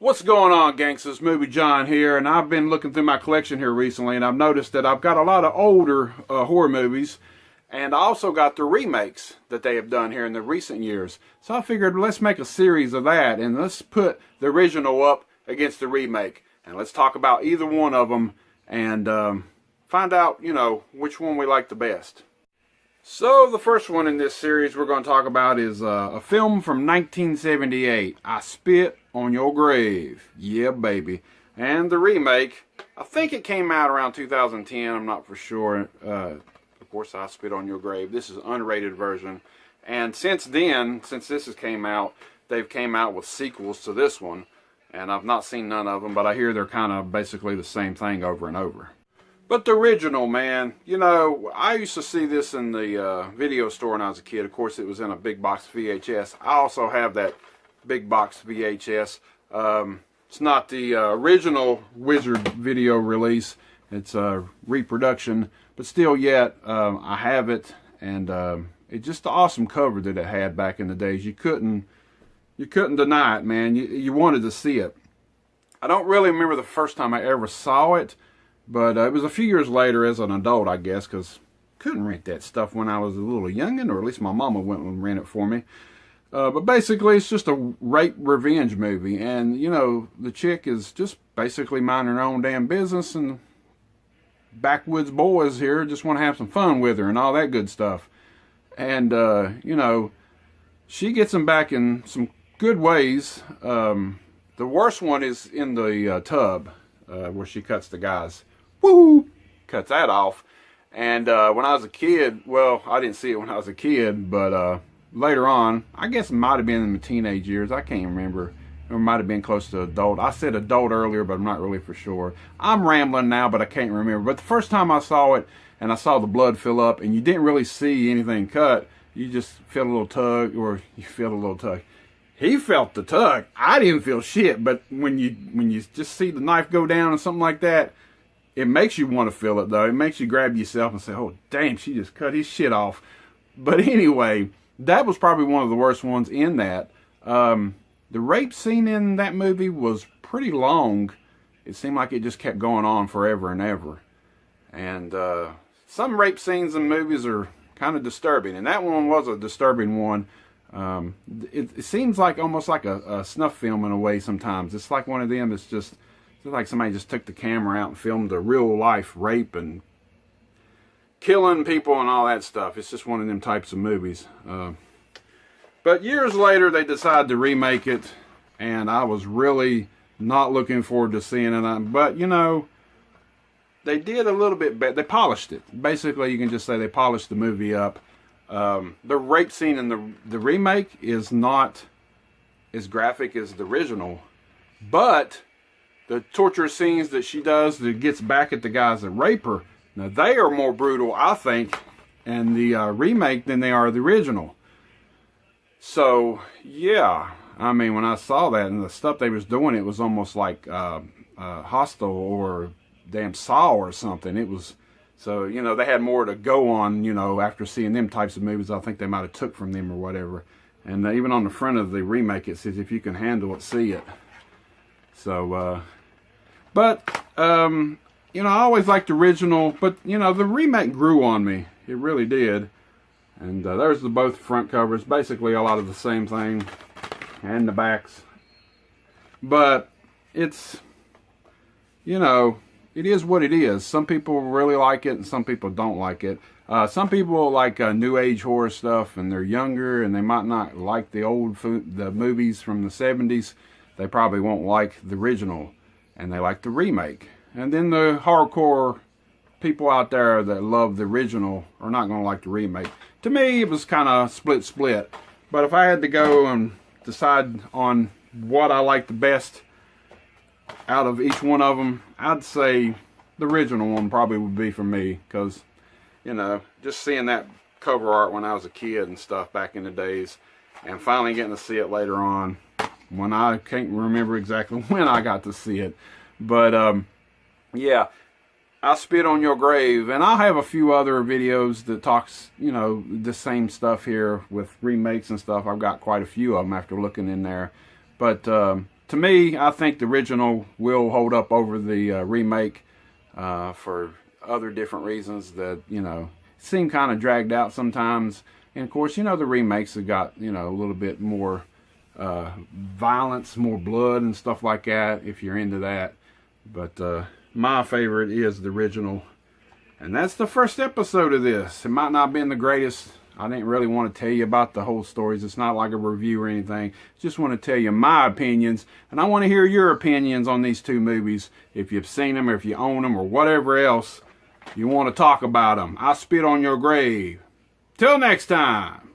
What's going on, gangsters? Movie John here, and I've been looking through my collection here recently, and I've noticed that I've got a lot of older horror movies, and I also got the remakes that they have done here in the recent years. So I figured let's make a series of that, and let's put the original up against the remake, and let's talk about either one of them, and find out, which one we like the best. So the first one in this series we're going to talk about is a film from 1978, I Spit on Your Grave. Yeah, baby. And the remake, I think it came out around 2010, I'm not for sure. Of course, I Spit on Your Grave. This is an unrated version. And since then, since this has came out, they've came out with sequels to this one. And I've not seen none of them, but I hear they're kind of basically the same thing over and over. But the original, man, I used to see this in the video store when I was a kid. Of course, it was in a big box VHS. I also have that big box VHS. It's not the original Wizard video release. It's a reproduction. But still yet, I have it. And it's just the awesome cover that it had back in the days. You couldn't deny it, man. You wanted to see it. I don't really remember the first time I ever saw it. But it was a few years later as an adult, I guess, because I couldn't rent that stuff when I was a little youngin', or at least my mama went and rented it for me. But basically, it's just a rape revenge movie. And, the chick is just basically minding her own damn business, and backwoods boys here just want to have some fun with her and all that good stuff. And, she gets them back in some good ways. The worst one is in the tub, where she cuts the guys. Woo! Cuts that off. And when I was a kid, well, I didn't see it when I was a kid, but later on, I guess it might have been in my teenage years. I can't remember. It might have been close to adult. I said adult earlier, but I'm not really for sure. I'm rambling now, but I can't remember. But the first time I saw it, and I saw the blood fill up, and you didn't really see anything cut, you just felt a little tug, or you felt a little tug. He felt the tug. I didn't feel shit, but when you just see the knife go down and something like that, it makes you want to feel it, though. It makes you grab yourself and say, oh, damn, she just cut his shit off. But anyway, that was probably one of the worst ones in that. The rape scene in that movie was pretty long. It seemed like it just kept going on forever and ever. And some rape scenes in movies are kind of disturbing, and that one was a disturbing one. It seems like almost like a snuff film in a way sometimes. It's like one of them that's just... It's like somebody just took the camera out and filmed a real life rape and killing people and all that stuff. It's just one of them types of movies. But years later, they decided to remake it, and I was really not looking forward to seeing it. But, they did a little bit better. They polished it. Basically, you can just say they polished the movie up. The rape scene in the remake is not as graphic as the original, but the torture scenes that she does that gets back at the guys that rape her, now they are more brutal, I think, in the remake than they are the original. So, yeah, I mean, when I saw that and the stuff they was doing, it was almost like Hostel or damn Saw or something. It was, so, they had more to go on, after seeing them types of movies. I think they might have took from them or whatever. And even on the front of the remake, it says, if you can handle it, see it. So, I always liked the original, but, the remake grew on me. It really did. And there's both front covers, basically a lot of the same thing, and the backs. But it's, it is what it is. Some people really like it, and some people don't like it. Some people like new age horror stuff, and they're younger, and they might not like the movies from the 70s. They probably won't like the original, and they like the remake. And then the hardcore people out there that love the original are not going to like the remake. To me, it was kind of split. But if I had to go and decide on what I like the best out of each one of them, I'd say the original one probably would be for me. Because, just seeing that cover art when I was a kid and stuff back in the days, and finally getting to see it later on, when I can't remember exactly when I got to see it. But, yeah, I Spit on Your Grave. And I'll have a few other videos that talks, the same stuff here with remakes and stuff. I've got quite a few of them after looking in there. But to to me, I think the original will hold up over the remake for other different reasons that, you know, seem kind of dragged out sometimes. And of course, you know, the remakes have got, you know, a little bit more violence, more blood and stuff like that, if you're into that. But my favorite is the original. And that's the first episode of this. It might not have been the greatest. I didn't really want to tell you about the whole stories. It's not like a review or anything. Just want to tell you my opinions. And I want to hear your opinions on these two movies. If you've seen them or if you own them or whatever else you want to talk about them. I spit on your grave. Till next time.